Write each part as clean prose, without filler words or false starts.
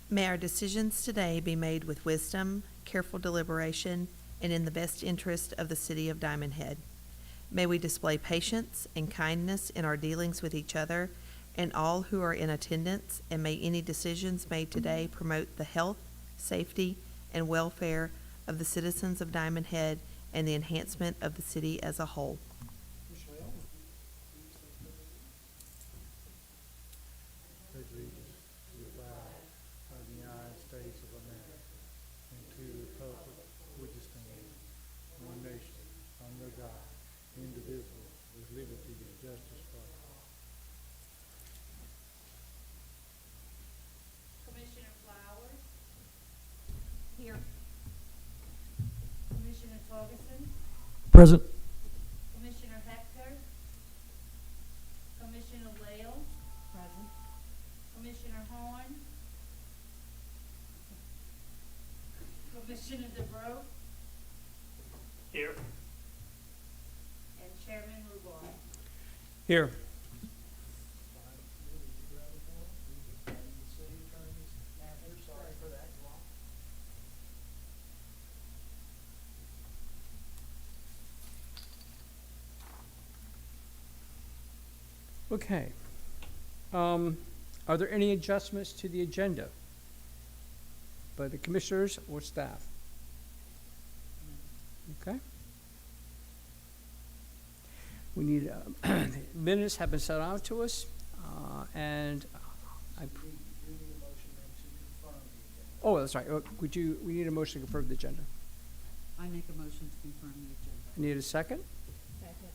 May our decisions today be made with wisdom, careful deliberation, and in the best interest of the city of Diamondhead. May we display patience and kindness in our dealings with each other and all who are in attendance, and may any decisions made today promote the health, safety, and welfare of the citizens of Diamondhead and the enhancement of the city as a whole. Pledge allegiance to the flag of the United States of America and to the republic which stands one nation under God, indivisible, with liberty and justice for all. Commissioner Flowers, Here. Commissioner Torgerson, Present. Commissioner Hector, Commissioner Lael, Present. Commissioner Horn, Commissioner DeBroke, Here. and Chairman Rubar. Here. Okay. Are there any adjustments to the agenda by the commissioners or staff? Okay. We need, minutes have been sent out to us, and I. Oh, that's right. We need a motion to confirm the agenda. I make a motion to confirm the agenda. I need a second. Second.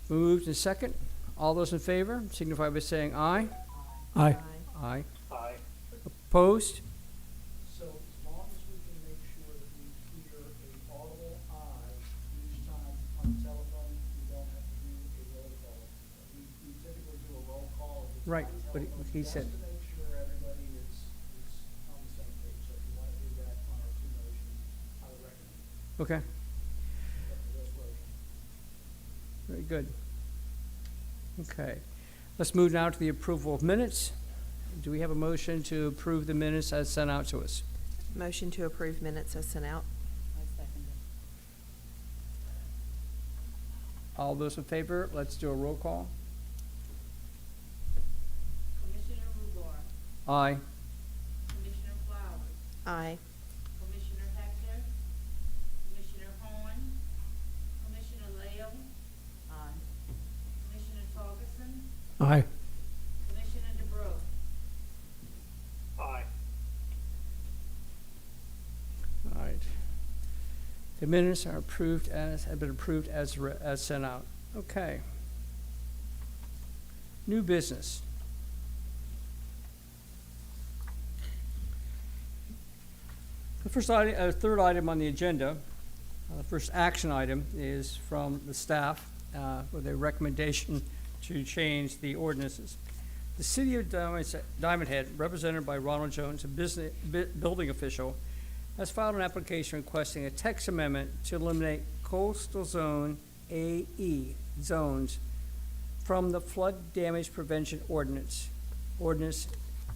Moved and second. All those in favor signify by saying aye. Aye. Aye. Aye. Opposed? So as long as we can make sure that we hear a audible aye each time on the telephone, we don't have to do a roll call. We typically do a roll call. If it's Right, by but telephone, he said- Just to make sure everybody is on the same page. So if you want to do that on our two motions, I would recommend Okay, that for this version. very good. Okay, let's move now to the approval of minutes. Do we have a motion to approve the minutes as sent out to us? Motion to approve minutes as sent out. I second it. All those in favor, let's do a roll call. Commissioner Rubar, Aye. Commissioner Flowers, Aye. Commissioner Hector, Commissioner Horn, Commissioner Lael, Aye. Commissioner Torgerson, Aye. Commissioner DeBroke. Aye. All right. The minutes are approved have been approved as sent out. Okay. New business. The first item, third item on the agenda, the first action item is from the staff with a recommendation to change the ordinances. The city of Diamondhead, represented by Ronald Jones, a building official, has filed an application requesting a text amendment to eliminate coastal zone AE zones from the flood damage prevention ordinance, ordinance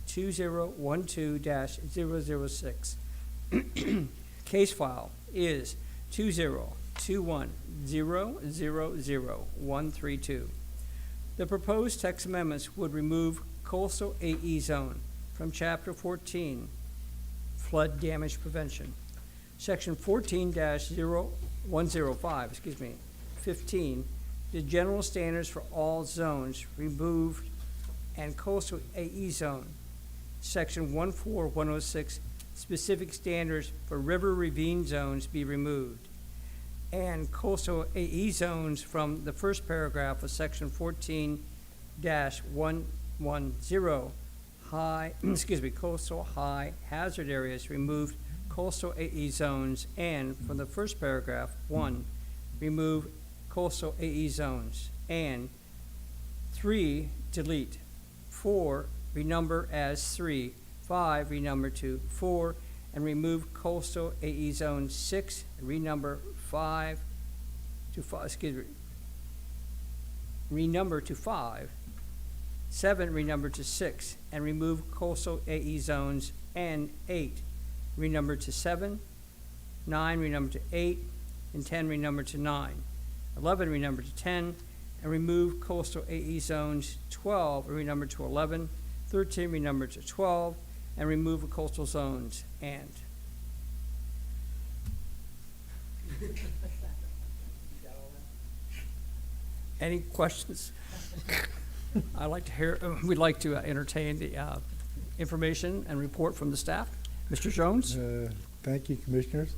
2012-006. Case file is 2021000132. The proposed text amendments would remove coastal AE zone from Chapter 14, Flood Damage Prevention. Section 14-0105, 15, the general standards for all zones removed and coastal AE zone. Section 14106, specific standards for river ravine zones be removed. And coastal AE zones from the first paragraph of section 14-110, coastal high hazard areas removed coastal AE zones, and from the first paragraph, 1, remove coastal AE zones, and 3, delete, 4, renumber as 3, 5, renumber to 4, and remove coastal AE zone 6, renumber 5 to 5, renumber to 5, 7, renumber to 6, and remove coastal AE zones and 8 renumbered to 7, 9 renumbered to 8, and 10 renumbered to 9, 11 renumbered to 10, and remove coastal AE zones 12 renumbered to 11, 13 renumbered to 12, and remove coastal zones and. Any questions? I'd like to hear, we'd like to entertain the information and report from the staff. Mr. Jones? Thank you, Commissioners.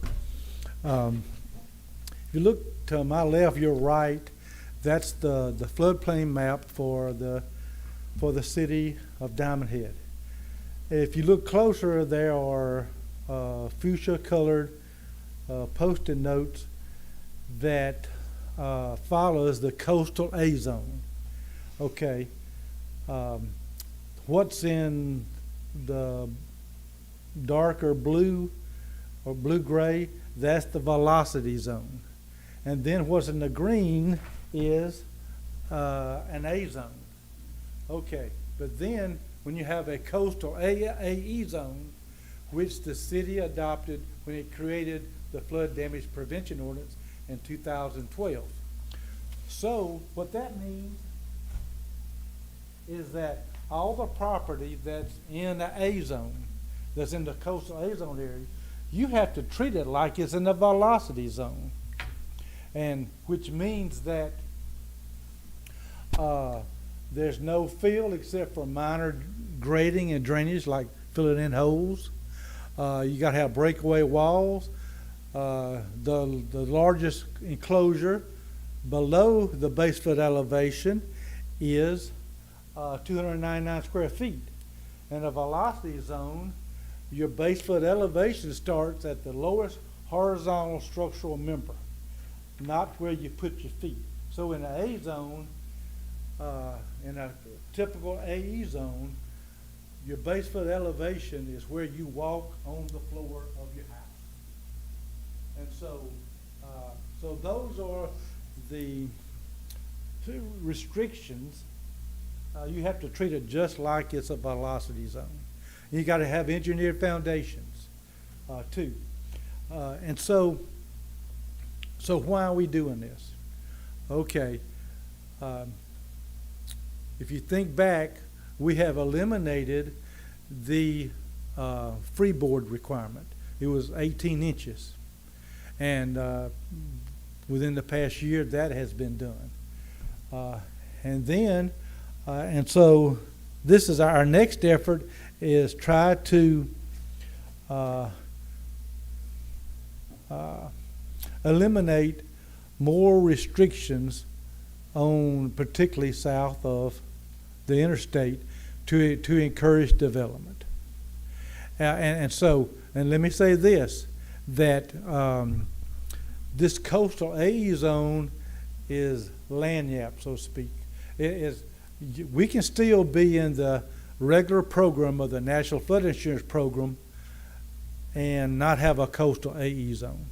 If you look to my left, your right, that's the floodplain map for the city of Diamond Head. If you look closer, there are fuchsia-colored post-it notes that follows the coastal A zone. Okay. What's in the darker blue or blue-gray, that's the velocity zone. And then what's in the green is an A zone. Okay, but then when you have a coastal AE zone, which the city adopted when it created the flood damage prevention ordinance in 2012. So what that means is that all the property that's in the A zone, that's in the coastal A zone area, you have to treat it like it's in the velocity zone. And which means that there's no fill except for minor grading and drainage, like filling in holes. You got to have breakaway walls. The largest enclosure below the base flood elevation is 299 square feet. In a velocity zone, your base flood elevation starts at the lowest horizontal structural member, not where you put your feet. So in an A zone, in a typical AE zone, your base flood elevation is where you walk on the floor of your house. And so, so those are the restrictions. You have to treat it just like it's a velocity zone. You got to have engineered foundations too. And so why are we doing this? Okay. If you think back, we have eliminated the freeboard requirement. It was 18 inches. And within the past year, that has been done. And so this is our next effort, is try to eliminate more restrictions on, particularly south of the interstate, to encourage development. And let me say this, that this coastal AE zone is lagniappe, so to speak. We can still be in the regular program of the National Flood Insurance Program and not have a coastal AE zone.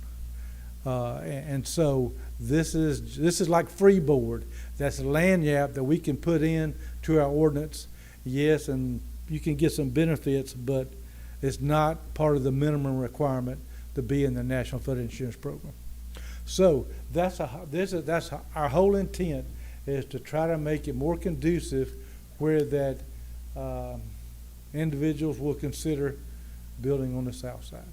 And so this is like freeboard. That's a lagniappe that we can put in to our ordinance. Yes, and you can get some benefits, but it's not part of the minimum requirement to be in the National Flood Insurance Program. So that's our whole intent, is to try to make it more conducive where that individuals will consider building on the south side.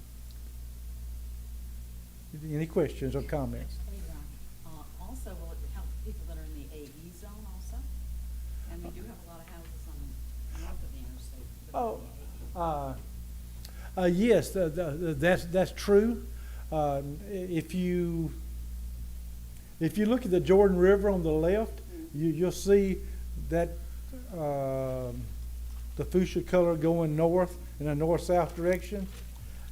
Any questions or comments? Hey, Ron, also, will it help people that are in the AE zone also? And we do have a lot of houses on north of the interstate. Yes, that's true. If you look at the Jordan River on the left, you'll see that the fuchsia color going north in a north-south direction,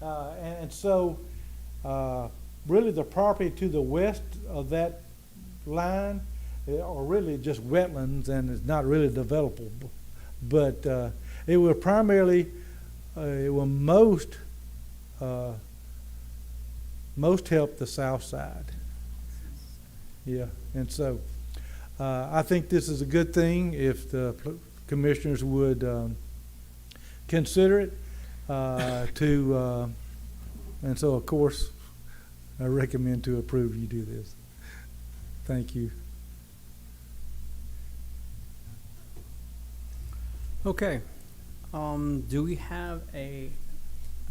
and so really the property to the west of that line are really just wetlands, and it's not really developable. But it will primarily, it will most help the south side. Yeah, and so I think this is a good thing if the commissioners would consider it. And so, of course, I recommend to approve you do this. Thank you. Okay. Do we have a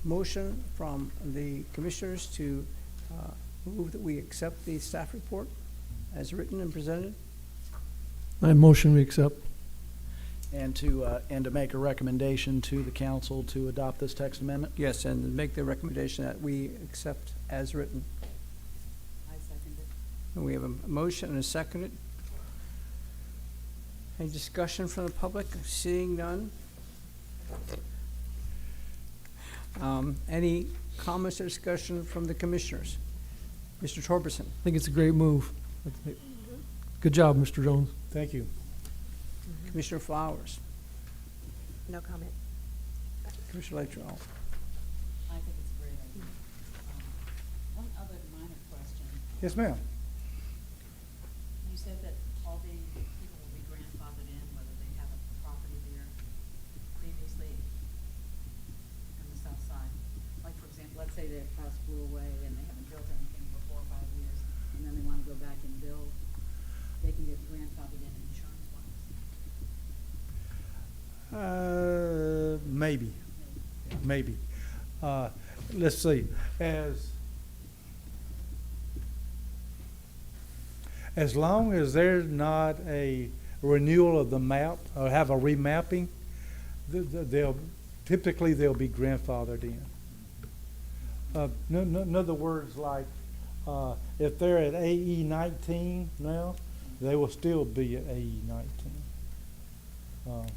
motion from the commissioners to move that we accept the staff report as written and presented? I motion we accept. And to make a recommendation to the council to adopt this text amendment? Yes, and make the recommendation that we accept as written. I second it. And we have a motion and a second. Any discussion from the public? Seeing none. Any comments or discussion from the commissioners? Mr. Torberson. I think it's a great move. Good job, Mr. Jones. Thank you. Commissioner Flowers. No comment. Commissioner Latrell. I think it's a great idea. One other minor question. Yes, ma'am. You said that all the people will be grandfathered in, whether they have a property there previously on the south side. Like, for example, let's say their house blew away and they haven't built anything for 4 or 5 years, and then they want to go back and build, they can get grandfathered in insurance-wise. Maybe. Let's see, as long as there's not a renewal of the map or have a remapping, they'll be grandfathered in. In other words, like, if they're at AE 19 now, they will still be at AE 19.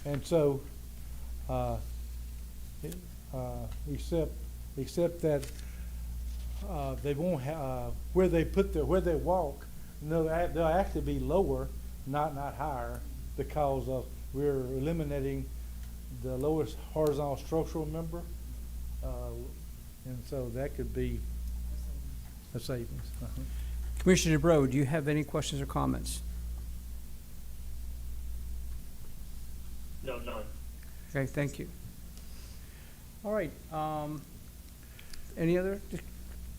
And so, except that they won't have where they walk. No, they'll actually be lower, not higher, because of we're eliminating the lowest horizontal structural member, and so that could be a savings. Commissioner DeBro, do you have any questions or comments? No, none. Okay, thank you. All right, any other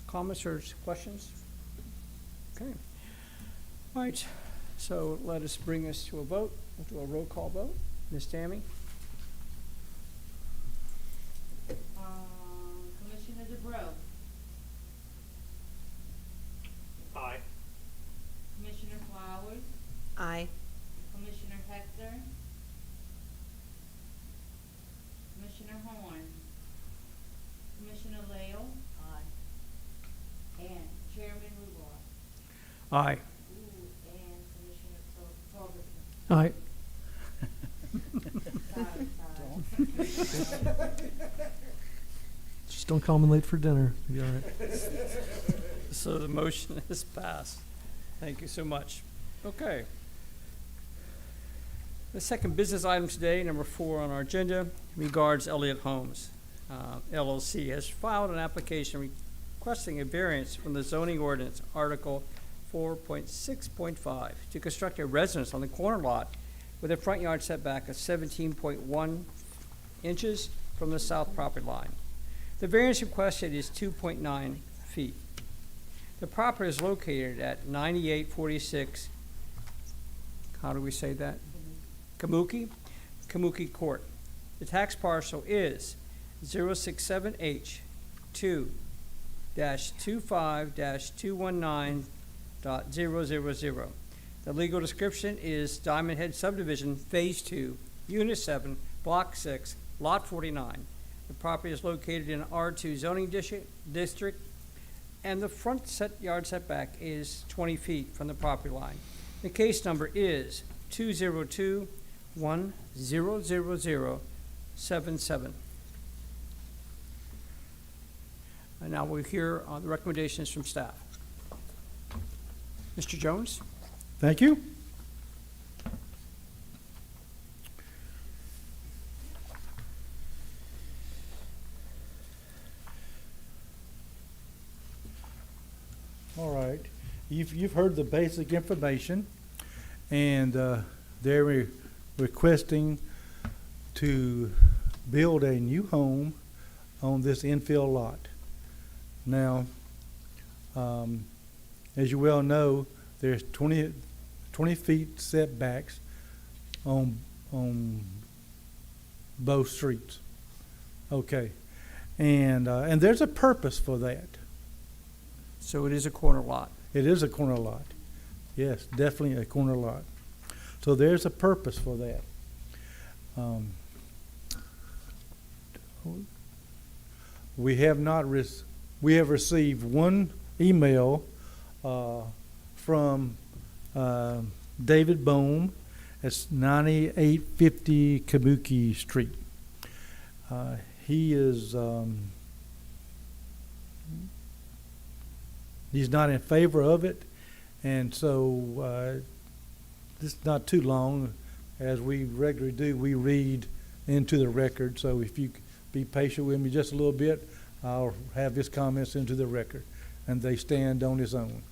comments or questions? Okay. All right, so let us bring us to a vote. We'll do a roll call vote. Ms. Tammy? Commissioner DeBro, Aye. Commissioner Flowers, Aye. Commissioner Hector, Commissioner Horn, Commissioner Lael, Aye. and Chairman Ruble. Aye. Ooh, and Commissioner Torgerson. Aye. Sorry. Just don't call me late for dinner. You'll be all right. So the motion is passed. Thank you so much. Okay. The second business item today, number 4 on our agenda, regards Elliott Homes. LLC has filed an application requesting a variance from the zoning ordinance, Article 4.6.5, to construct a residence on the corner lot with a front yard setback of 17.1 inches from the south property line. The variance requested is 2.9 feet. The property is located at 9846, how do we say that? Kamuki Court. The tax parcel is 067H2-25-219.000. The legal description is Diamondhead Subdivision, Phase 2, Unit 7, Block 6, Lot 49. The property is located in R2 zoning district, and the front yard setback is 20 feet from the property line. The case number is 202-100077. And now we'll hear the recommendations from staff. Mr. Jones? Thank you. All right, you've heard the basic information, and they're requesting to build a new home on this infill lot. Now, as you well know, there's 20 feet setbacks on both streets. Okay, and there's a purpose for that. So it is a corner lot. It is a corner lot. Yes, definitely a corner lot. So there's a purpose for that. We have received one email from David Bohm. It's 9850 Kabuki Street. He is he's not in favor of it, and so this is not too long. As we regularly do, we read into the record. So if you be patient with me just a little bit, I'll have his comments into the record, and they stand on his own.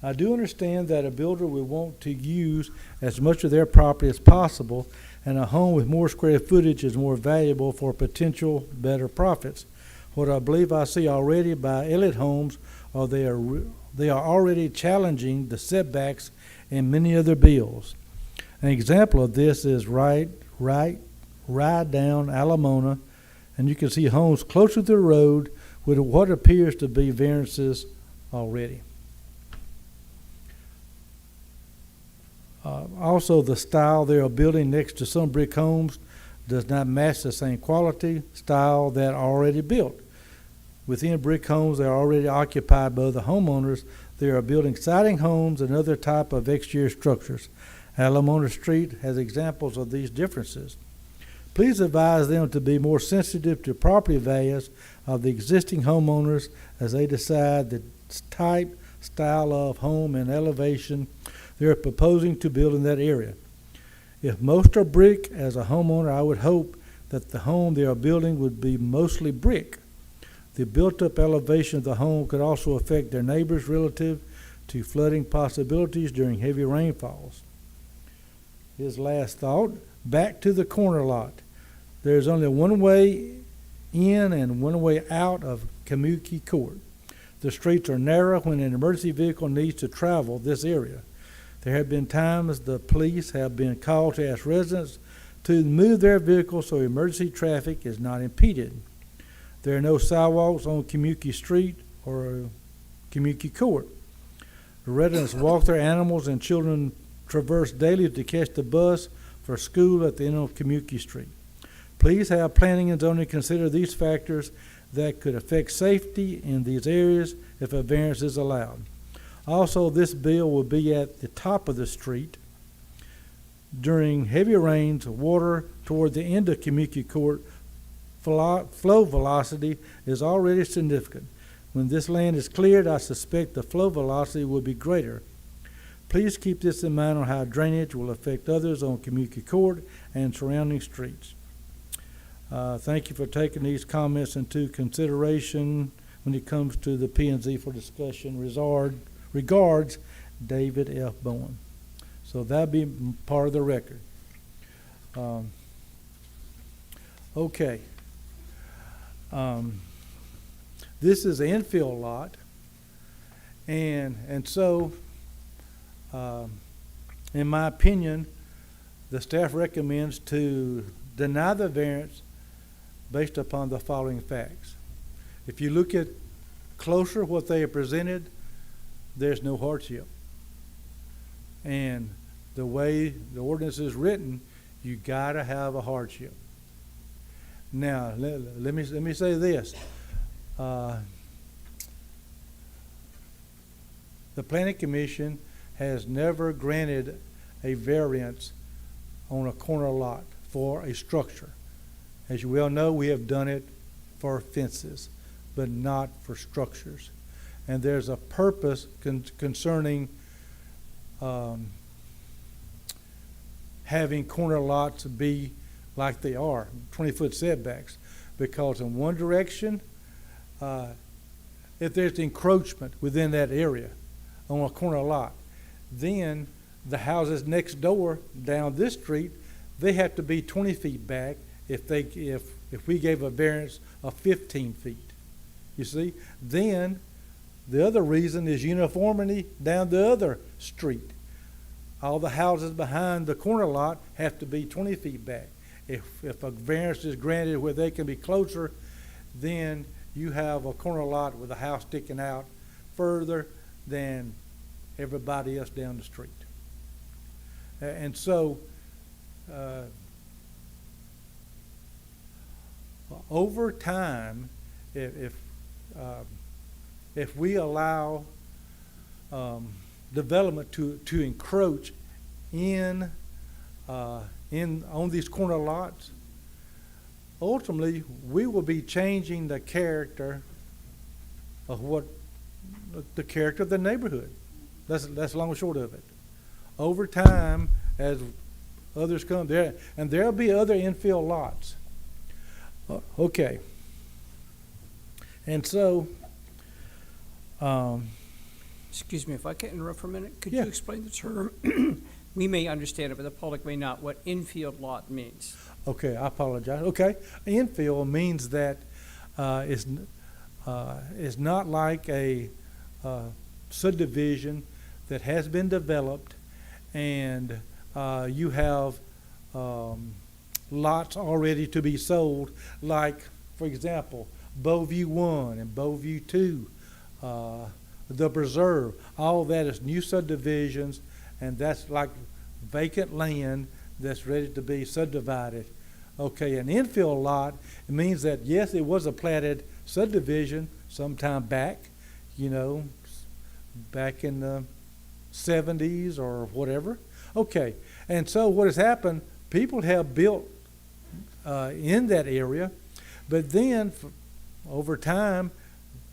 I do understand that a builder would want to use as much of their property as possible, and a home with more square footage is more valuable for potential better profits. What I believe I see already by Elliott Homes are they are already challenging the setbacks in many other bills. An example of this is right down Alamona, and you can see homes closer to the road with what appears to be variances already. Also, the style they are building next to some brick homes does not match the same quality style that are already built. Within brick homes that are already occupied by other homeowners, they are building siding homes and other type of exterior structures. Alamona Street has examples of these differences. Please advise them to be more sensitive to property values of the existing homeowners as they decide the type, style of home and elevation they are proposing to build in that area. If most are brick, as a homeowner, I would hope that the home they are building would be mostly brick. The built-up elevation of the home could also affect their neighbors relative to flooding possibilities during heavy rainfalls. His last thought, back to the corner lot. There's only one way in and one way out of Kamuki Court. The streets are narrow when an emergency vehicle needs to travel this area. There have been times the police have been called to ask residents to move their vehicles so emergency traffic is not impeded. There are no sidewalks on Kamuki Street or Kamuki Court. The residents walk their animals and children traverse daily to catch the bus for school at the end of Kamuki Street. Please have planning and zoning consider these factors that could affect safety in these areas if a variance is allowed. Also, this bill will be at the top of the street. During heavy rains, water toward the end of Kamuki Court flow velocity is already significant. When this land is cleared, I suspect the flow velocity will be greater. Please keep this in mind on how drainage will affect others on Kamuki Court and surrounding streets. Thank you for taking these comments into consideration when it comes to the P&Z for discussion. Regards, David F. Bowen. So that'll be part of the record. Okay. This is an infill lot, and so, in my opinion, the staff recommends to deny the variance based upon the following facts. If you look at closer what they have presented, there's no hardship. And the way the ordinance is written, you gotta have a hardship. Now, let me say this. The Planning Commission has never granted a variance on a corner lot for a structure. As you well know, we have done it for fences, but not for structures. And there's a purpose concerning having corner lots be like they are, 20-foot setbacks, because in one direction, if there's encroachment within that area on a corner lot, then the houses next door down this street, they have to be 20 feet back, if we gave a variance of 15 feet. You see? Then the other reason is uniformity down the other street. All the houses behind the corner lot have to be 20 feet back. If a variance is granted where they can be closer, then you have a corner lot with a house sticking out further than everybody else down the street. And so, over time, if we allow development to encroach in on these corner lots, ultimately we will be changing the character of the neighborhood. That's long and short of it. Over time, as others come there, and there'll be other infill lots. Okay. And so, Excuse me, if I can interrupt for a minute, could Yeah. you explain the term? We may understand it, but the public may not, what infield lot means. okay, I apologize. Okay, infill means that it's not like a subdivision that has been developed and you have lots already to be sold, like, for example, Bowview 1 and Bowview 2, the Preserve. All that is new subdivisions, and that's like vacant land that's ready to be subdivided. Okay, an infill lot, it means that, yes, it was a platted subdivision sometime back, back in the 70s or whatever. Okay, and so what has happened, people have built in that area, but then over time,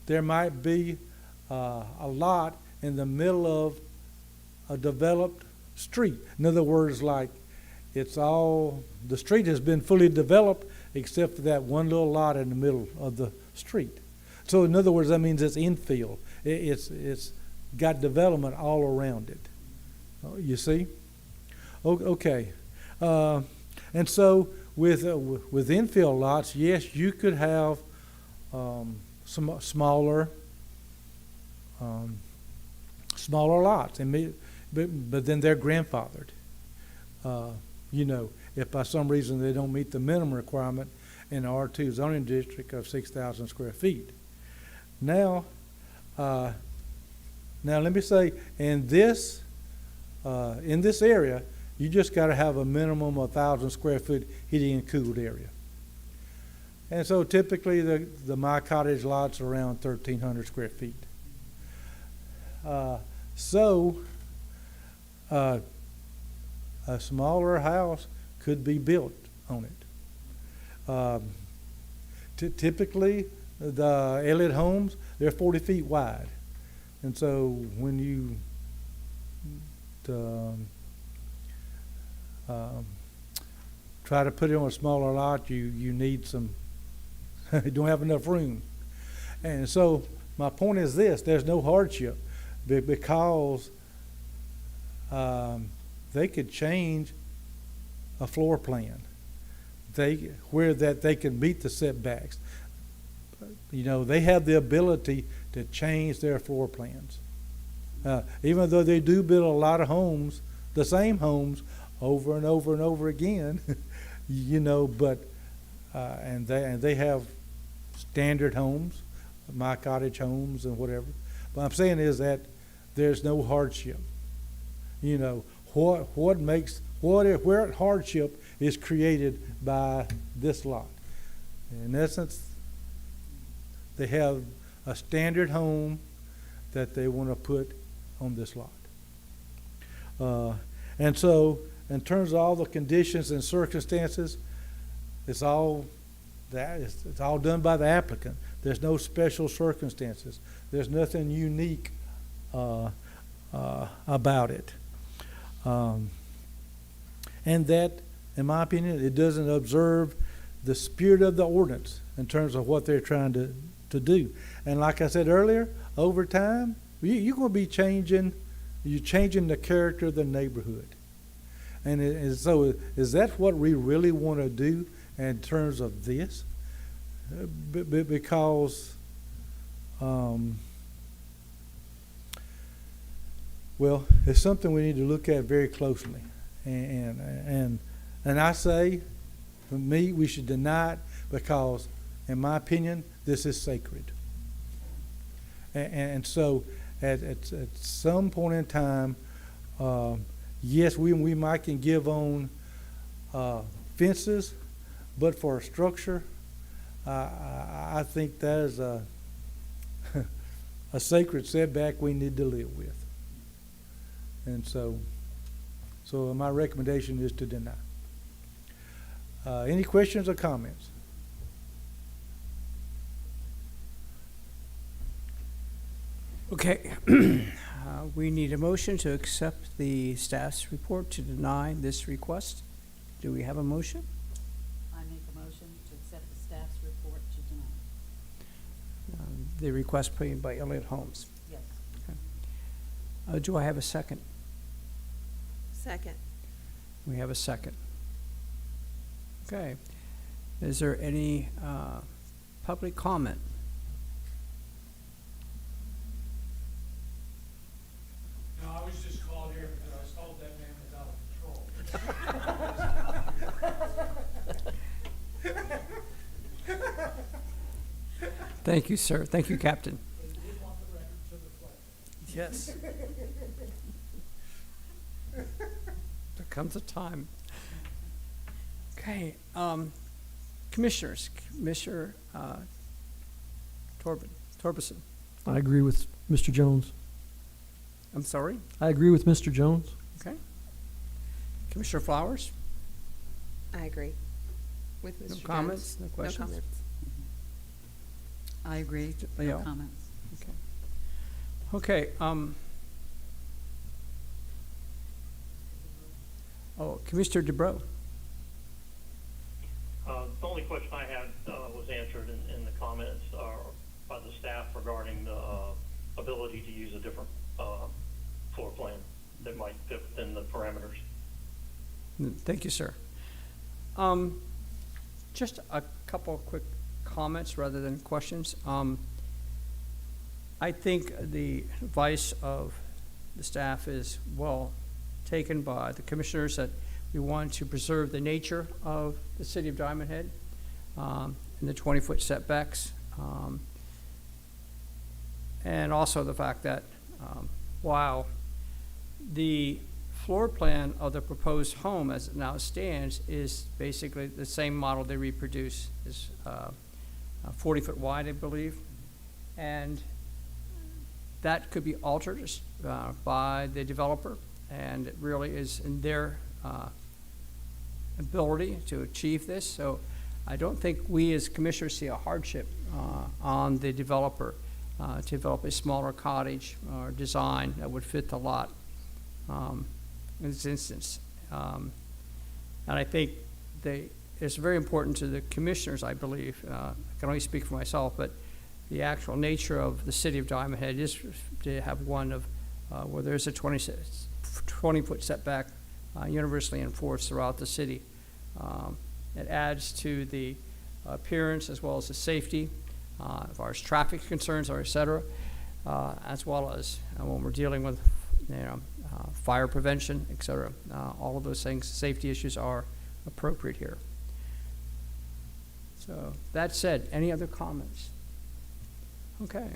there might be a lot in the middle of a developed street. In other words, like the street has been fully developed except for that one little lot in the middle of the street. So in other words, that means it's infill. It's got development all around it. You see? Okay. And so with infill lots, yes, you could have some smaller lots, but then they're grandfathered. If by some reason they don't meet the minimum requirement in the R2 zoning district of 6,000 square feet. Now let me say, in this area, you just got to have a minimum of 1,000 square foot heating and cooled area. And so typically the My Cottage lots are around 1,300 square feet. A smaller house could be built on it. Typically, the Elliott homes, they're 40 feet wide. And so when you try to put it on a smaller lot, you need some, you don't have enough room. And so my point is this, there's no hardship because they could change a floor plan where they can meet the setbacks. They have the ability to change their floor plans. Even though they do build a lot of homes, the same homes over and over and over again, but and they have standard homes, My Cottage homes and whatever. What I'm saying is that there's no hardship. Where hardship is created by this lot. In essence, they have a standard home that they want to put on this lot. And so, in terms of all the conditions and circumstances, it's all done by the applicant. There's no special circumstances. There's nothing unique about it. And that, in my opinion, it doesn't observe the spirit of the ordinance in terms of what they're trying to do. And like I said earlier, over time, you're going to be changing the character of the neighborhood. And so is that what we really want to do in terms of this, because, well, it's something we need to look at very closely. And I say, for me, we should deny it because, in my opinion, this is sacred. And so, at some point in time, yes, we might can give on fences, but for a structure, I think that is a a sacred setback we need to live with. And so my recommendation is to deny. Any questions or comments? Okay, we need a motion to accept the staff's report to deny this request. Do we have a motion? I make a motion to accept the staff's report to deny. The request put in by Elliott Holmes. Yes. Do I have a second? Second. We have a second. Okay. Is there any public comment? No, I was just called here because I was told that man was out of control. Thank you, sir. Thank you, Captain. They did want the record to reflect. Yes. There comes a time. Okay, commissioners, Commissioner Torberson. I agree with Mr. Jones. I'm sorry? I agree with Mr. Jones. Okay. Commissioner Flowers? I agree with Mr. No Jones. comments? No questions? No comments. I agree. No Leo? comments. Okay, Commissioner DeBro. The only question I had was answered in the comments by the staff regarding the ability to use a different floor plan that might fit within the parameters. Thank you, sir. Just a couple of quick comments rather than questions. I think the advice of the staff is well taken by the commissioners that we want to preserve the nature of the city of Diamondhead and the 20-foot setbacks. And also the fact that while the floor plan of the proposed home as it now stands is basically the same model they reproduce, is 40 foot wide, I believe, and that could be altered by the developer, and it really is in their ability to achieve this. So I don't think we as commissioners see a hardship on the developer to develop a smaller cottage or design that would fit the lot in this instance. And I think it's very important to the commissioners, I believe. I can only speak for myself, but the actual nature of the city of Diamondhead is to have one of where there's a 20-foot setback universally enforced throughout the city. It adds to the appearance as well as the safety as far as traffic concerns or et cetera, as well as when we're dealing with fire prevention, et cetera. All of those things, safety issues are appropriate here. So that said, any other comments? Okay.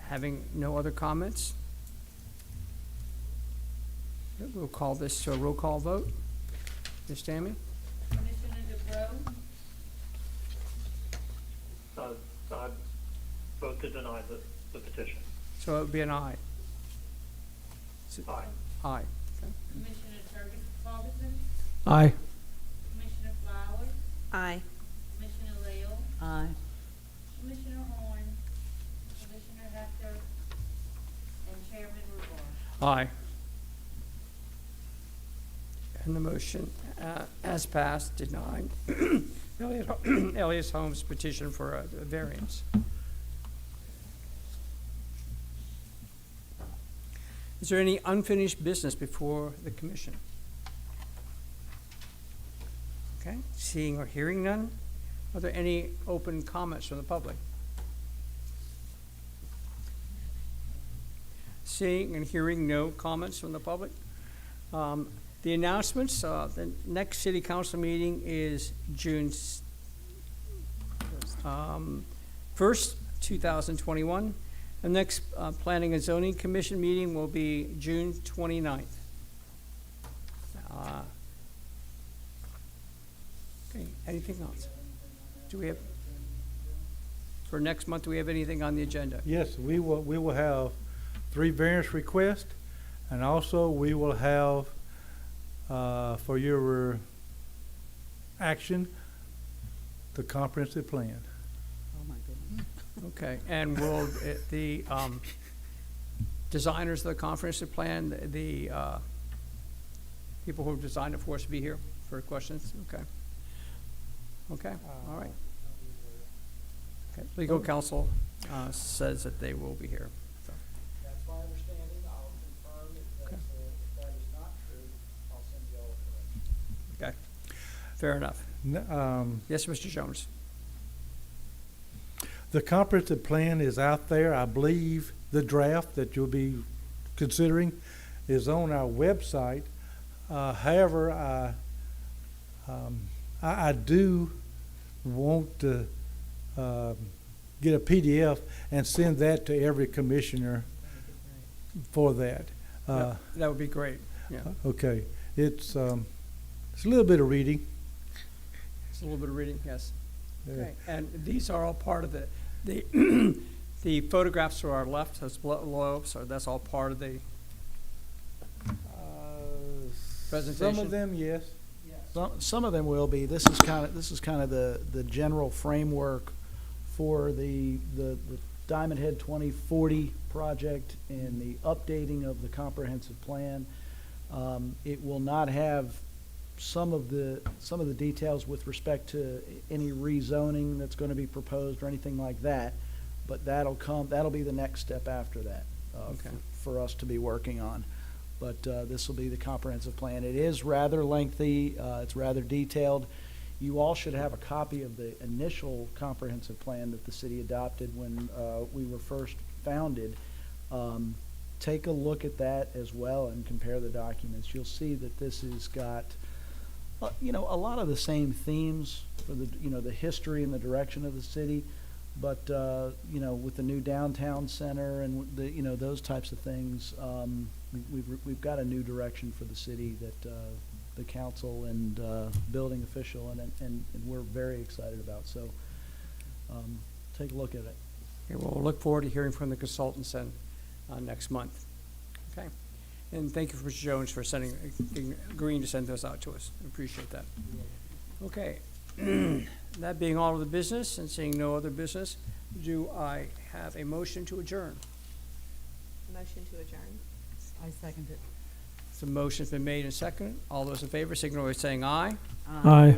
Having no other comments, we'll call this to a roll call vote. Ms. Tammy? Commissioner DeBro, I vote to deny the petition. So it would be an aye. Aye. Aye. Okay. Commissioner Ferguson, Aye. Commissioner Flowers, Aye. Commissioner Lael, Aye. Commissioner Horn, Commissioner Hector, and Chairman Rubar. Aye. And the motion has passed, denying Elliott Holmes' petition for a variance. Is there any unfinished business before the commission? Okay, seeing or hearing none, are there any open comments from the public? Seeing and hearing no comments from the public. The announcements, the next city council meeting is June 1st, 2021. The next Planning and Zoning Commission meeting will be June 29th. Okay, anything else? Do we have, for next month, do we have anything on the agenda? Yes, we will have 3 variance requests, and also we will have, for your action, the comprehensive plan. Oh, my goodness. Okay, and will the designers of the comprehensive plan, the people who designed it for us be here for questions? Okay. Okay, all right. Okay, legal counsel says that they will be here. So, That's my understanding. I'll confirm if Okay. if that is not true, I'll send you all a correction. okay, fair enough. Yes, Mr. Jones? The comprehensive plan is out there. I believe the draft that you'll be considering is on our website. However, I do want to get a PDF and send that to every commissioner for that. Yeah, that would be great, yeah. Okay, it's a little bit of reading. It's a little bit of reading, yes. Yeah. Okay, and these are all part of the the photographs to our left, those blow-ups, that's all part of the presentation? Some of them, yes. Some of them will be. This is kind of the general framework for the Diamondhead 2040 project and the updating of the comprehensive plan. It will not have some of the details with respect to any rezoning that's going to be proposed or anything like that, but that'll be the next step after that Okay. for us to be working on. But this will be the comprehensive plan. It is rather lengthy. It's rather detailed. You all should have a copy of the initial comprehensive plan that the city adopted when we were first founded. Take a look at that as well and compare the documents. You'll see that this has got, a lot of the same themes for the history and the direction of the city, but with the new downtown center and those types of things, we've got a new direction for the city that the council and building official and we're very excited about. So take a look at it. Okay, well, we'll look forward to hearing from the consultants then next month. Okay, and thank you, Mr. Jones, for agreeing to send those out to us. I appreciate that. Okay, that being all of the business and seeing no other business, do I have a motion to adjourn? Motion to adjourn. I second it. So motion's been made and seconded. All those in favor signal by saying aye. Aye.